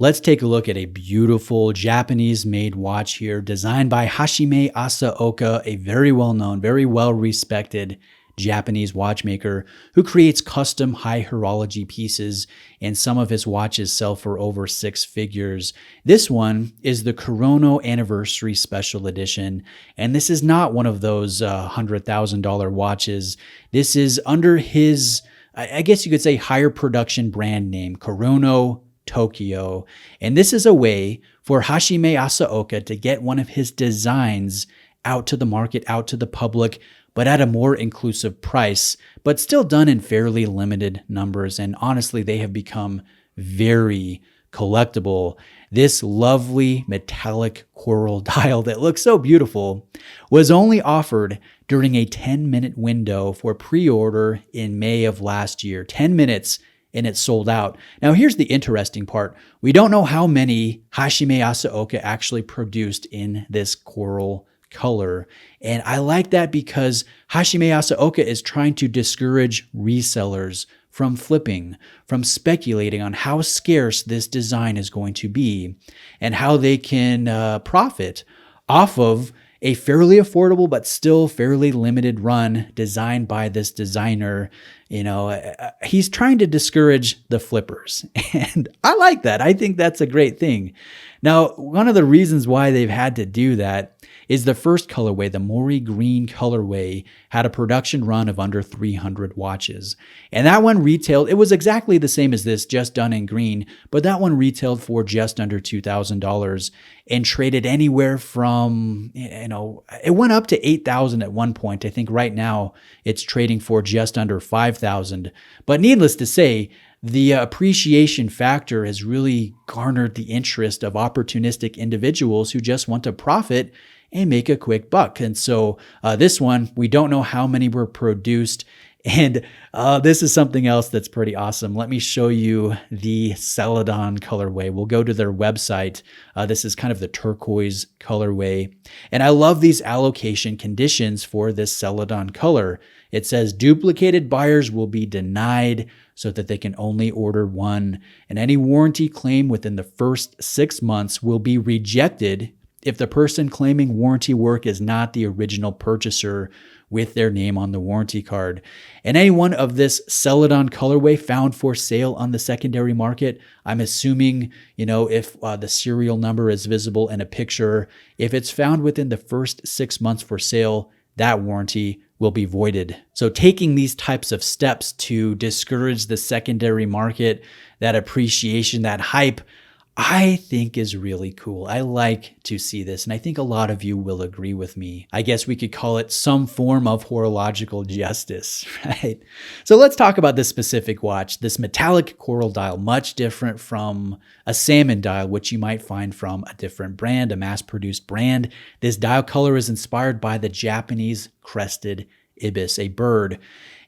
Let's take a look at a beautiful Japanese-made watch here, designed by Hajime Asaoka, a very well-known, very well-respected Japanese watchmaker who creates custom high horology pieces, and some of his watches sell for over six figures. This one is the Kurono Anniversary Special Edition, and this is not one of those $100,000 watches. This is under his, I guess you could say, higher production brand name, Kurono Toyko. And this is a way for Hajime Asaoka to get one of his designs out to the market, out to the public, but at a more inclusive price, but still done in fairly limited numbers. And honestly, they have become very collectible. This lovely metallic coral dial that looks so beautiful was only offered during a 10-minute window for pre-order in May of last year. 10 minutes and it sold out. Now, here's the interesting part. We don't know how many Hajime Asaoka actually produced in this coral color. And I like that because Hajime Asaoka is trying to discourage resellers from flipping, from speculating on how scarce this design is going to be and how they can profit off of a fairly affordable but still fairly limited run designed by this designer. You know, he's trying to discourage the flippers. And I like that. I think that's a great thing. Now, one of the reasons why they've had to do that is the first colorway, the Mori Green colorway, had a production run of under 300 watches. And that one retailed, it was exactly the same as this, just done in green, but that one retailed for just under $2,000 and traded anywhere from, it went up to $8,000 at one point. I think right now it's trading for just under $5,000. But needless to say, the appreciation factor has really garnered the interest of opportunistic individuals who just want to profit and make a quick buck. And so this one, we don't know how many were produced. And this is something else that's pretty awesome. Let me show you the Celadon colorway. We'll go to their website. This is kind of the turquoise colorway. And I love these allocation conditions for this Celadon color. It says duplicated buyers will be denied so that they can only order one. And any warranty claim within the first 6 months will be rejected if the person claiming warranty work is not the original purchaser with their name on the warranty card. And anyone of this Celadon colorway found for sale on the secondary market, I'm assuming, if the serial number is visible in a picture, if it's found within the first 6 months for sale, that warranty will be voided. So taking these types of steps to discourage the secondary market, that appreciation, that hype, I think is really cool. I like to see this, and I think a lot of you will agree with me. I guess we could call it some form of horological justice, right? So let's talk about this specific watch, this metallic coral dial, much different from a salmon dial, which you might find from a different brand, a mass-produced brand. This dial color is inspired by the Japanese crested ibis, a bird.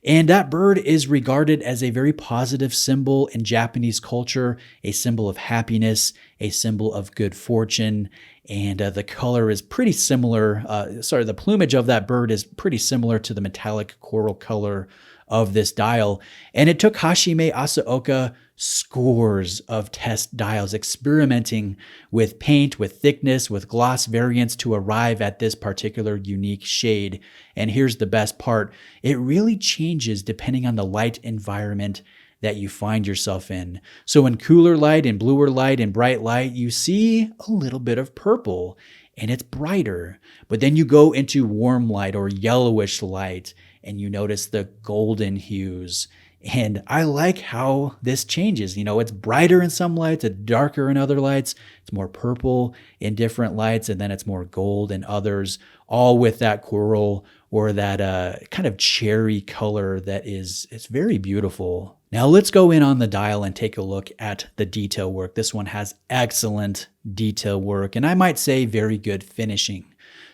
And that bird is regarded as a very positive symbol in Japanese culture, a symbol of happiness, a symbol of good fortune. And the color is pretty similar. The plumage of that bird is pretty similar to the metallic coral color of this dial. And it took Hajime Asaoka scores of test dials, experimenting with paint, with thickness, with gloss variants to arrive at this particular unique shade. And here's the best part. It really changes depending on the light environment that you find yourself in. So in cooler light and bluer light and bright light, you see a little bit of purple and it's brighter. But then you go into warm light or yellowish light and you notice the golden hues. And I like how this changes. It's brighter in some lights, it's darker in other lights, it's more purple in different lights, and then it's more gold in others, all with that coral or that kind of cherry color that it's very beautiful. Now let's go in on the dial and take a look at the detail work. This one has excellent detail work, and I might say very good finishing.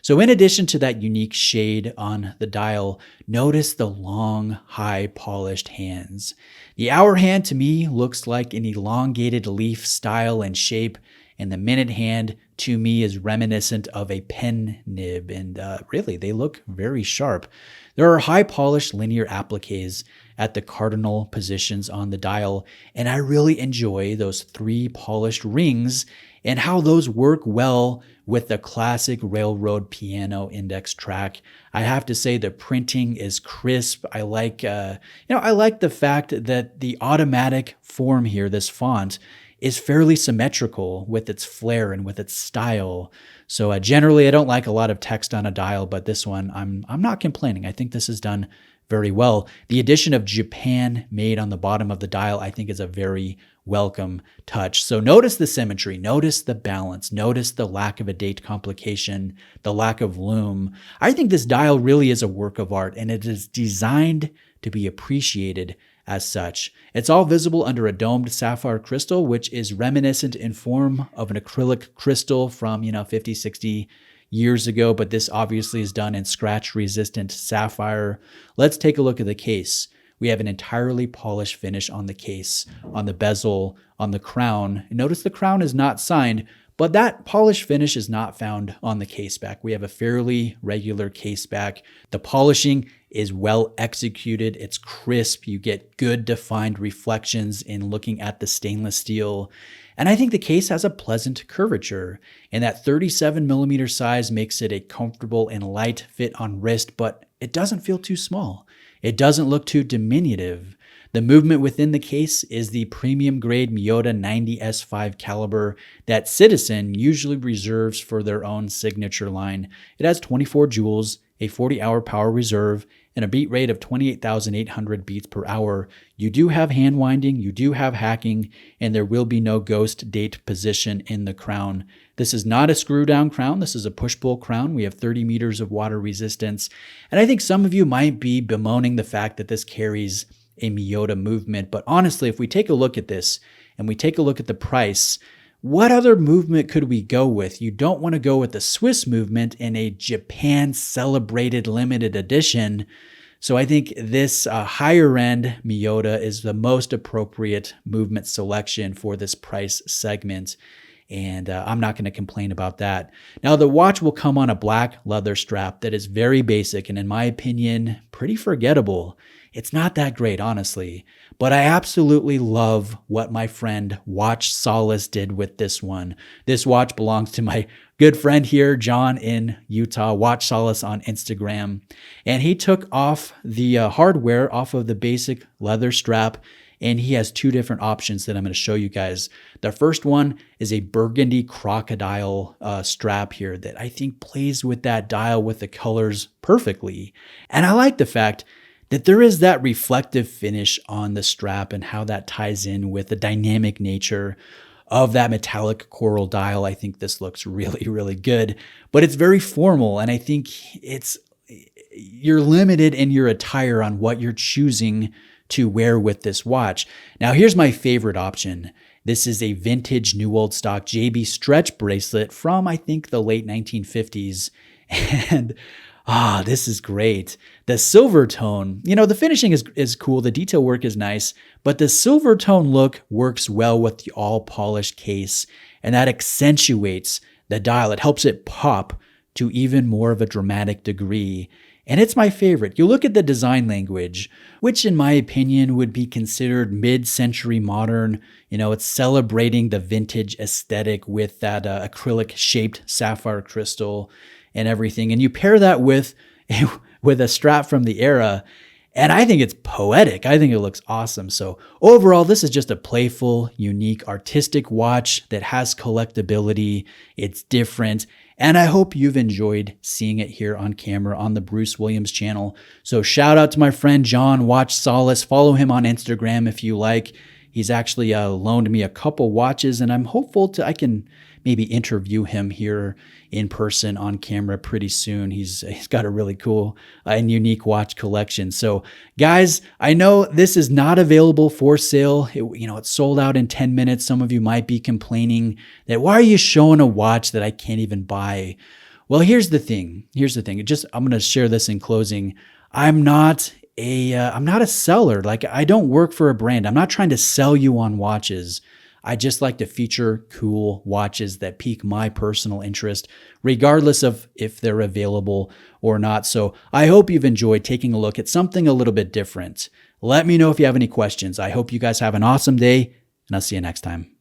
So in addition to that unique shade on the dial, notice the long, high polished hands. The hour hand to me looks like an elongated leaf style and shape, and the minute hand to me is reminiscent of a pen nib, and really they look very sharp. There are high polished linear appliques at the cardinal positions on the dial. And I really enjoy those 3 polished rings and how those work well with the classic railroad piano index track. I have to say the printing is crisp. I like, I like the fact that the automatic form here, this font, is fairly symmetrical with its flair and with its style. So generally, I don't like a lot of text on a dial, but this one, I'm not complaining. I think this is done very well. The addition of Japan made on the bottom of the dial, I think, is a very welcome touch. So notice the symmetry, notice the balance, notice the lack of a date complication, the lack of loom. I think this dial really is a work of art, and it is designed to be appreciated as such. It's all visible under a domed sapphire crystal, which is reminiscent in form of an acrylic crystal from, 50, 60 years ago, but this obviously is done in scratch-resistant sapphire. Let's take a look at the case. We have an entirely polished finish on the case, on the bezel, on the crown. Notice the crown is not signed, but that polished finish is not found on the case back. We have a fairly regular case back. The polishing is well executed. It's crisp. You get good defined reflections in looking at the stainless steel. And I think the case has a pleasant curvature, and that 37mm size makes it a comfortable and light fit on wrist, but it doesn't feel too small. It doesn't look too diminutive. The movement within the case is the premium grade Miyota 90S5 caliber that Citizen usually reserves for their own signature line. It has 24 joules, a 40-hour power reserve, and a beat rate of 28,800 beats per hour. You do have hand winding, you do have hacking, and there will be no ghost date position in the crown. This is not a screw down crown. This is a push-pull crown. We have 30 meters of water resistance. And I think some of you might be bemoaning the fact that this carries a Miyota movement. But honestly, if we take a look at this and we take a look at the price, what other movement could we go with? You don't want to go with the Swiss movement in a Japan celebrated limited edition. So I think this higher end Miyota is the most appropriate movement selection for this price segment. And I'm not going to complain about that. Now, the watch will come on a black leather strap that is very basic and, in my opinion, pretty forgettable. It's not that great, honestly, but I absolutely love what my friend Watch Solace did with this one. This watch belongs to my good friend here, John in Utah, Watch Solace on Instagram, and he took off the hardware off of the basic leather strap, and he has 2 different options that I'm going to show you guys. The first one is a burgundy crocodile strap here that I think plays with that dial with the colors perfectly. And I like the fact that there is that reflective finish on the strap and how that ties in with the dynamic nature of that metallic coral dial. I think this looks really, really good, but it's very formal. And I think you're limited in your attire on what you're choosing to wear with this watch. Now, here's my favorite option. This is a vintage new old stock JB stretch bracelet from, I think, the late 1950s. And this is great. The silver tone, the finishing is cool. The detail work is nice, but the silver tone look works well with the all polished case, and that accentuates the dial. It helps it pop to even more of a dramatic degree. And it's my favorite. You look at the design language, which in my opinion would be considered mid-century modern. It's celebrating the vintage aesthetic with that acrylic shaped sapphire crystal and everything. And you pair that with a strap from the era, and I think it's poetic. I think it looks awesome. So overall, this is just a playful, unique, artistic watch that has collectability. It's different. And I hope you've enjoyed seeing it here on camera on the Bruce Williams channel. So shout out to my friend John, Watch Solace. Follow him on Instagram if you like. He's actually loaned me a couple watches, and I'm hopeful I can maybe interview him here in person on camera pretty soon. He's got a really cool and unique watch collection. So guys, I know this is not available for sale. It's sold out in 10 minutes. Some of you might be complaining that why are you showing a watch that I can't even buy? Well, here's the thing. I'm going to share this in closing. I'm not a seller. Like, I don't work for a brand. I'm not trying to sell you on watches. I just like to feature cool watches that pique my personal interest, regardless of if they're available or not. So I hope you've enjoyed taking a look at something a little bit different. Let me know if you have any questions. I hope you guys have an awesome day, and I'll see you next time.